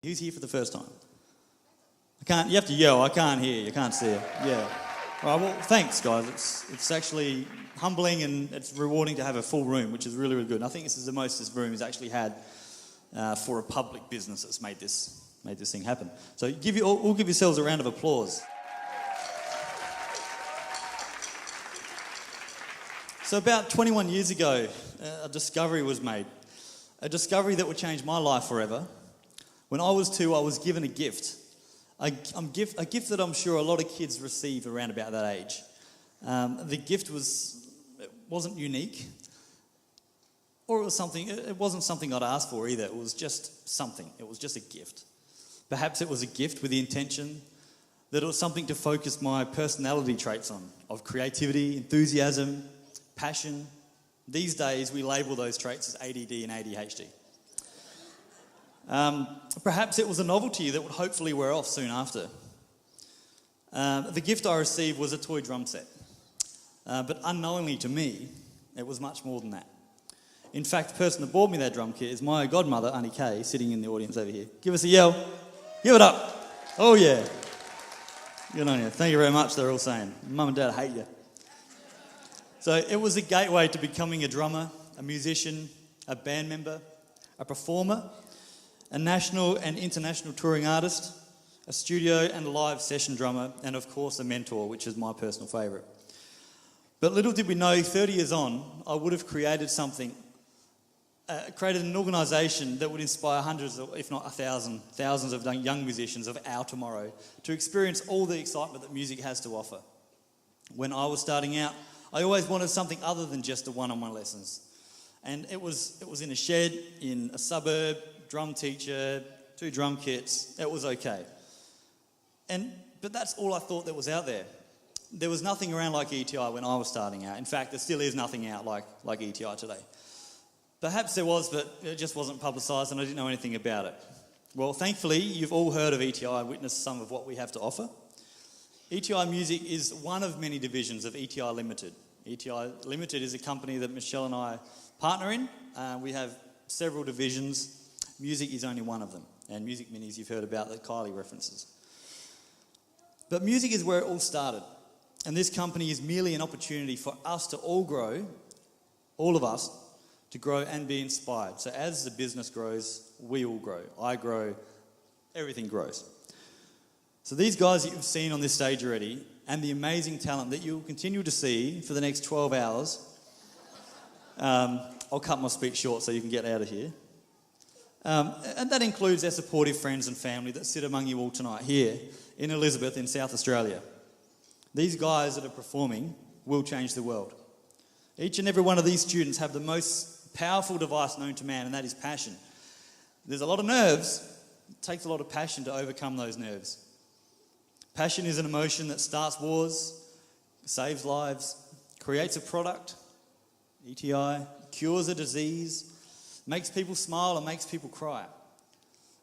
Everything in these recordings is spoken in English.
Who's here for the first time? You have to yell, I can't hear, you can't see it. Yeah. All right, well, thanks, guys. It's actually humbling and it's rewarding to have a full room, which is really, really good. And I think this is the most this room has actually had for a public business that's made this thing happen. So all give yourselves a round of applause. So about 21 years ago, a discovery was made. A discovery that would change my life forever. When I was 2, I was given a gift. A gift that I'm sure a lot of kids receive around about that age. The gift wasn't unique, or it wasn't something I'd asked for either. It was just something. It was just a gift. Perhaps it was a gift with the intention that it was something to focus my personality traits on, of creativity, enthusiasm, passion. These days we label those traits as ADD and ADHD. Perhaps it was a novelty that would hopefully wear off soon after. The gift I received was a toy drum set. But unknowingly to me, it was much more than that. In fact, the person that bought me that drum kit is my godmother, Auntie Kay, sitting in the audience over here. Give us a yell. Give it up. Oh, yeah. Good on you. Thank you very much, they're all saying. Mum and Dad hate you. So it was a gateway to becoming a drummer, a musician, a band member, a performer, a national and international touring artist, a studio and live session drummer, and of course a mentor, which is my personal favourite. But little did we know, 30 years on, I would have created created an organisation that would inspire hundreds, if not thousands of young musicians of our tomorrow to experience all the excitement that music has to offer. When I was starting out, I always wanted something other than just the one-on-one lessons. And it was in a shed, in a suburb, drum teacher, 2 drum kits, it was okay. But that's all I thought that was out there. There was nothing around like ETI when I was starting out. In fact, there still is nothing out like ETI today. Perhaps there was, but it just wasn't publicised and I didn't know anything about it. Well, thankfully, you've all heard of ETI and witnessed some of what we have to offer. ETI Music is one of many divisions of ETI Limited. ETI Limited is a company that Michelle and I partner in. We have several divisions. Music is only one of them. And Music Minis you've heard about that Kylie references. But music is where it all started. And this company is merely an opportunity for us to all grow, all of us, to grow and be inspired. So as the business grows, we all grow. I grow, everything grows. So these guys that you've seen on this stage already, and the amazing talent that you'll continue to see for the next 12 hours, I'll cut my speech short so you can get out of here. And that includes their supportive friends and family that sit among you all tonight here in Elizabeth in South Australia. These guys that are performing will change the world. Each and every one of these students have the most powerful device known to man, and that is passion. There's a lot of nerves. It takes a lot of passion to overcome those nerves. Passion is an emotion that starts wars, saves lives, creates a product, ETI, cures a disease, makes people smile and makes people cry.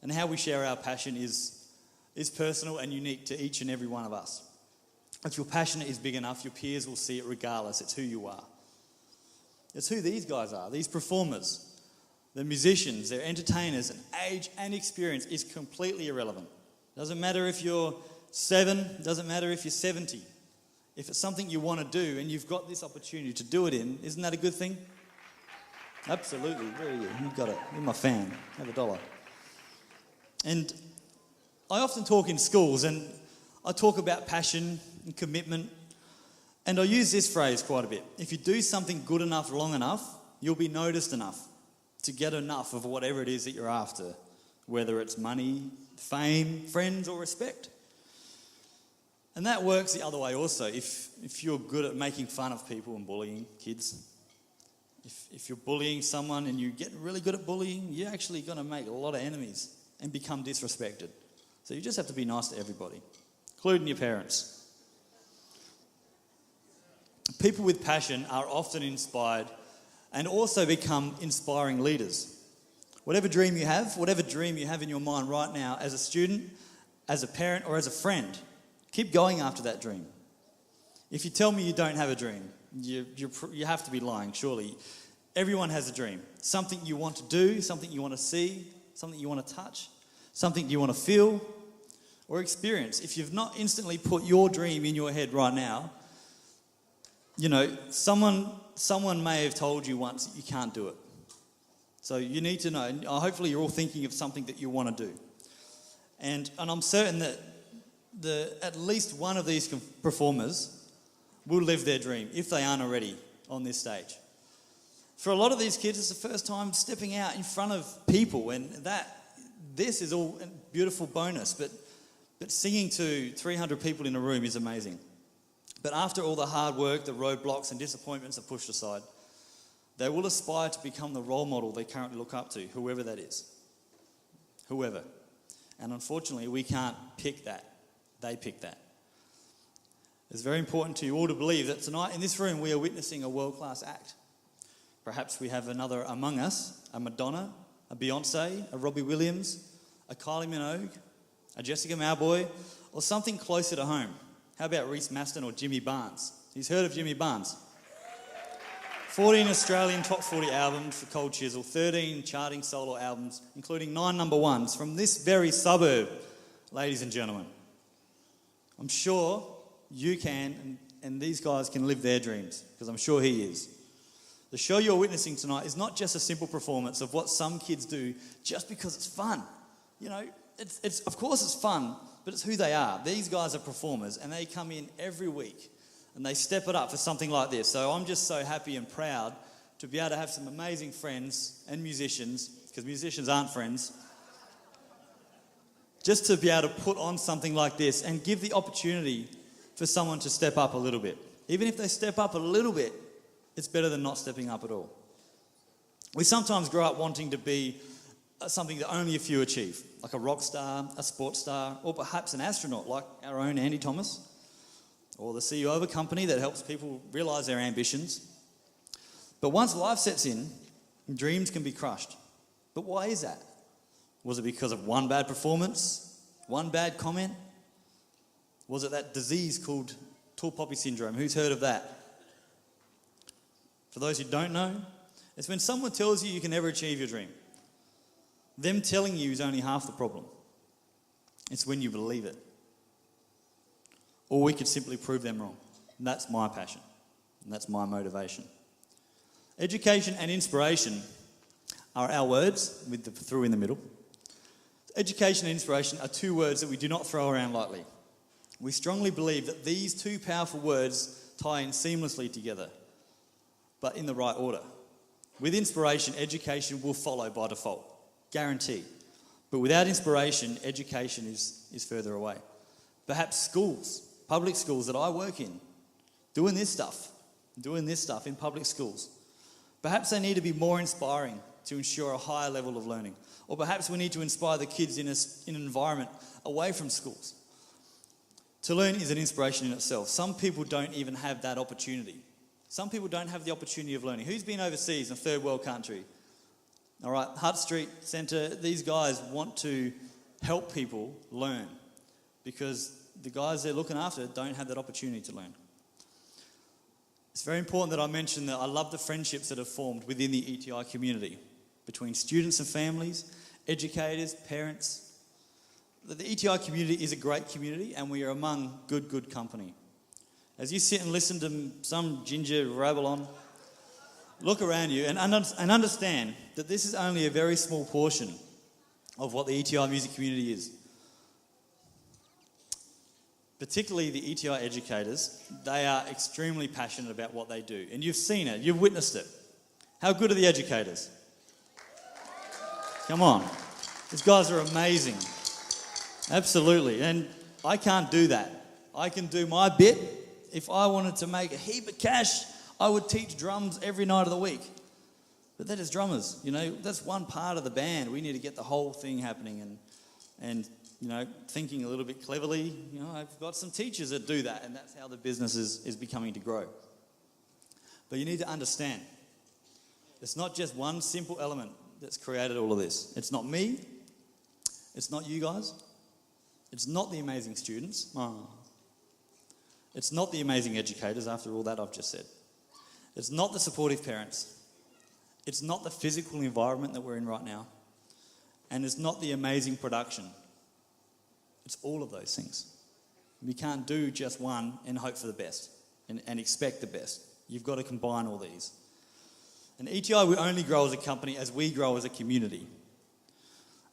And how we share our passion is personal and unique to each and every one of us. If your passion is big enough, your peers will see it regardless. It's who you are. It's who these guys are, these performers. The musicians, their entertainers, and age and experience is completely irrelevant. Doesn't matter if you're 7, doesn't matter if you're 70. If it's something you want to do and you've got this opportunity to do it in, isn't that a good thing? Absolutely, very good. You've got it. You're my fan. Have $1. And I often talk in schools and I talk about passion and commitment, and I use this phrase quite a bit. If you do something good enough, long enough, you'll be noticed enough to get enough of whatever it is that you're after, whether it's money, fame, friends, or respect. And that works the other way also. If you're good at making fun of people and bullying kids, if you're bullying someone and you get really good at bullying, you're actually going to make a lot of enemies and become disrespected. So you just have to be nice to everybody, including your parents. People with passion are often inspired and also become inspiring leaders. Whatever dream you have in your mind right now as a student, as a parent, or as a friend, keep going after that dream. If you tell me you don't have a dream, you have to be lying, surely. Everyone has a dream. Something you want to do, something you want to see, something you want to touch. Something you want to feel or experience. If you've not instantly put your dream in your head right now, you know, someone may have told you once that you can't do it. So you need to know, and hopefully you're all thinking of something that you want to do. And I'm certain that at least one of these performers will live their dream, if they aren't already on this stage. For a lot of these kids, it's the first time stepping out in front of people, and this is all a beautiful bonus, but singing to 300 people in a room is amazing. But after all the hard work, the roadblocks and disappointments are pushed aside, they will aspire to become the role model they currently look up to, whoever that is. Whoever. And unfortunately, we can't pick that. They pick that. It's very important to you all to believe that tonight in this room we are witnessing a world-class act. Perhaps we have another among us, a Madonna, a Beyonce, a Robbie Williams, a Kylie Minogue, a Jessica Mauboy, or something closer to home. How about Reese Maston or Jimmy Barnes? Who's heard of Jimmy Barnes? 14 Australian top 40 albums for Cold Chisel, 13 charting solo albums, including 9 number ones from this very suburb, ladies and gentlemen. I'm sure you can, and these guys can live their dreams, because I'm sure he is. The show you're witnessing tonight is not just a simple performance of what some kids do just because it's fun. You know, it's of course it's fun, but it's who they are. These guys are performers, and they come in every week, and they step it up for something like this. So I'm just so happy and proud to be able to have some amazing friends and musicians, because musicians aren't friends, just to be able to put on something like this and give the opportunity for someone to step up a little bit. Even if they step up a little bit, it's better than not stepping up at all. We sometimes grow up wanting to be something that only a few achieve, like a rock star, a sports star, or perhaps an astronaut like our own Andy Thomas, or the CEO of a company that helps people realise their ambitions. But once life sets in, dreams can be crushed. But why is that? Was it because of one bad performance? One bad comment? Was it that disease called tall poppy syndrome? Who's heard of that? For those who don't know, it's when someone tells you you can never achieve your dream. Them telling you is only half the problem. It's when you believe it. Or we could simply prove them wrong. And that's my passion. And that's my motivation. Education and inspiration are our words, with the through in the middle. Education and inspiration are two words that we do not throw around lightly. We strongly believe that these two powerful words tie in seamlessly together, but in the right order. With inspiration, education will follow by default, guaranteed. But without inspiration, education is further away. Perhaps schools, public schools that I work in, doing this stuff in public schools. Perhaps they need to be more inspiring to ensure a higher level of learning. Or perhaps we need to inspire the kids in an environment away from schools. To learn is an inspiration in itself. Some people don't even have that opportunity. Some people don't have the opportunity of learning. Who's been overseas in a third world country? All right, Hutt Street Centre, these guys want to help people learn because the guys they're looking after don't have that opportunity to learn. It's very important that I mention that I love the friendships that have formed within the ETI community between students and families, educators, parents. The ETI community is a great community and we are among good company. As you sit and listen to some ginger rabble on, look around you and understand that this is only a very small portion of what the ETI music community is. Particularly the ETI educators, they are extremely passionate about what they do. And you've seen it, you've witnessed it. How good are the educators? Come on. These guys are amazing. Absolutely. And I can't do that. I can do my bit. If I wanted to make a heap of cash, I would teach drums every night of the week. But they're just drummers, you know. That's one part of the band. We need to get the whole thing happening and you know, thinking a little bit cleverly. You know, I've got some teachers that do that, and that's how the business is becoming to grow. But you need to understand, it's not just one simple element that's created all of this. It's not me. It's not you guys. It's not the amazing students. It's not the amazing educators, after all that I've just said. It's not the supportive parents. It's not the physical environment that we're in right now. and it's not the amazing production. It's all of those things. We can't do just one and hope for the best and expect the best. You've got to combine all these. And ETI will only grow as a company as we grow as a community.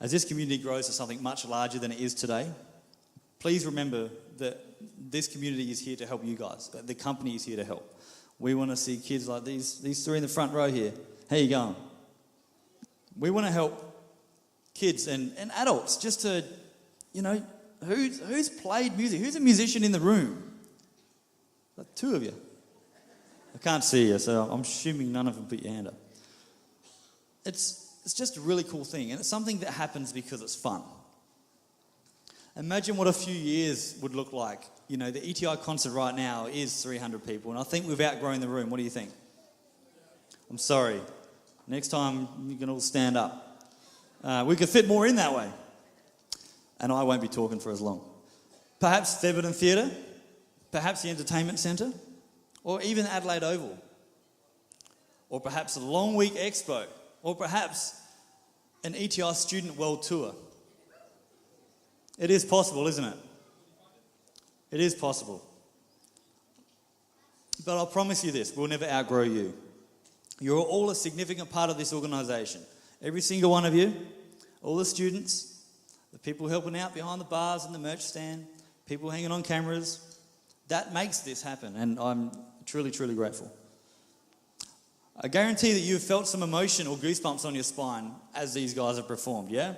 As this community grows to something much larger than it is today, please remember that this community is here to help you guys. The company is here to help. We want to see kids like these three in the front row here. How you going? We want to help kids and adults just to, who's played music? Who's a musician in the room? Like two of you. I can't see you, so I'm assuming none of them put your hand up. It's just a really cool thing, and it's something that happens because it's fun. Imagine what a few years would look like. The ETI concert right now is 300 people, and I think we've outgrown the room. What do you think? I'm sorry. Next time, you can all stand up. We could fit more in that way. And I won't be talking for as long. Perhaps Thebarton Theatre, perhaps the Entertainment Centre, or even Adelaide Oval, or perhaps a Long Week Expo, or perhaps an ETI Student World Tour. It is possible, isn't it? It is possible. But I'll promise you this, we'll never outgrow you. You're all a significant part of this organisation. Every single one of you, all the students, the people helping out behind the bars and the merch stand, people hanging on cameras, that makes this happen, and I'm truly, truly grateful. I guarantee that you've felt some emotion or goosebumps on your spine as these guys have performed, yeah?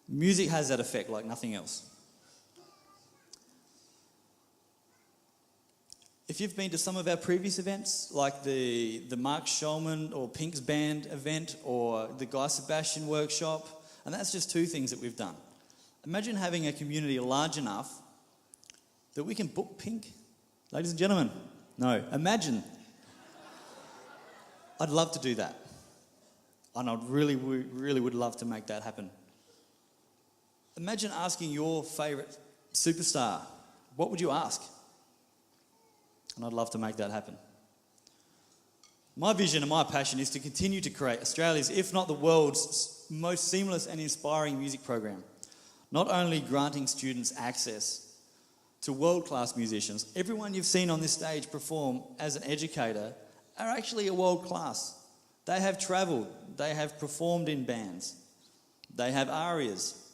Music has that effect like nothing else. If you've been to some of our previous events, like the Mark Shulman or Pink's Band event or the Guy Sebastian workshop, and that's just two things that we've done. Imagine having a community large enough that we can book Pink. Ladies and gentlemen, no, imagine. I'd love to do that. And I really would love to make that happen. Imagine asking your favourite superstar. What would you ask? And I'd love to make that happen. My vision and my passion is to continue to create Australia's, if not the world's, most seamless and inspiring music program. Not only granting students access to world-class musicians, everyone you've seen on this stage perform as an educator are actually a world-class. They have travelled, they have performed in bands, they have arias.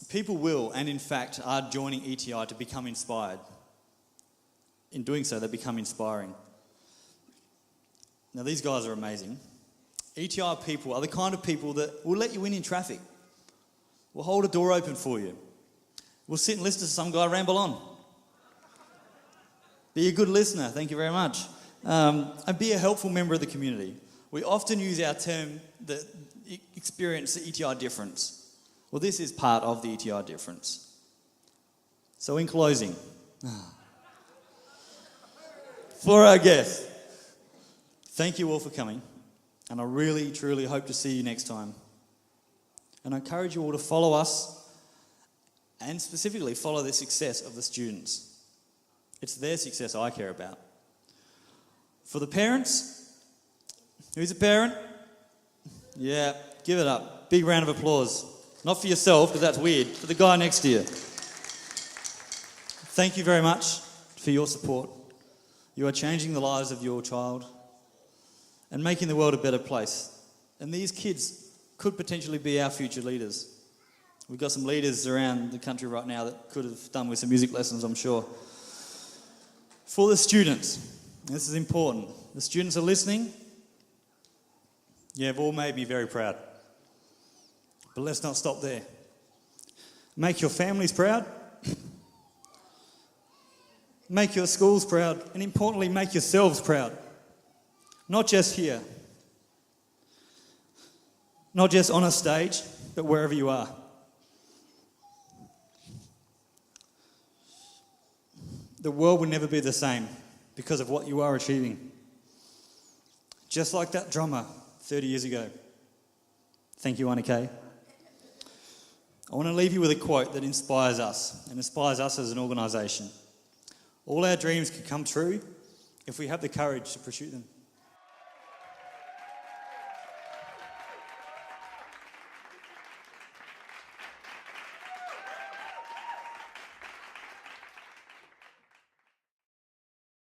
People will, and in fact, are joining ETI to become inspired. In doing so, they become inspiring. Now, these guys are amazing. ETI people are the kind of people that will let you in traffic. We'll hold a door open for you. We'll sit and listen to some guy ramble on. Be a good listener, thank you very much. And be a helpful member of the community. We often use our term that experience the ETI difference. Well, this is part of the ETI difference. So in closing, for our guests, thank you all for coming, and I really, truly hope to see you next time. And I encourage you all to follow us, and specifically follow the success of the students. It's their success I care about. For the parents, who's a parent? Yeah, give it up. Big round of applause. Not for yourself, because that's weird, for the guy next to you. Thank you very much for your support. You are changing the lives of your child and making the world a better place. And these kids could potentially be our future leaders. We've got some leaders around the country right now that could have done with some music lessons, I'm sure. For the students, this is important. The students are listening. You've all made me very proud. But let's not stop there. Make your families proud. Make your schools proud. And importantly, make yourselves proud. Not just here. Not just on a stage, but wherever you are. The world will never be the same because of what you are achieving. Just like that drummer 30 years ago. Thank you, Annika. I want to leave you with a quote that inspires us and inspires us as an organisation. All our dreams can come true if we have the courage to pursue them.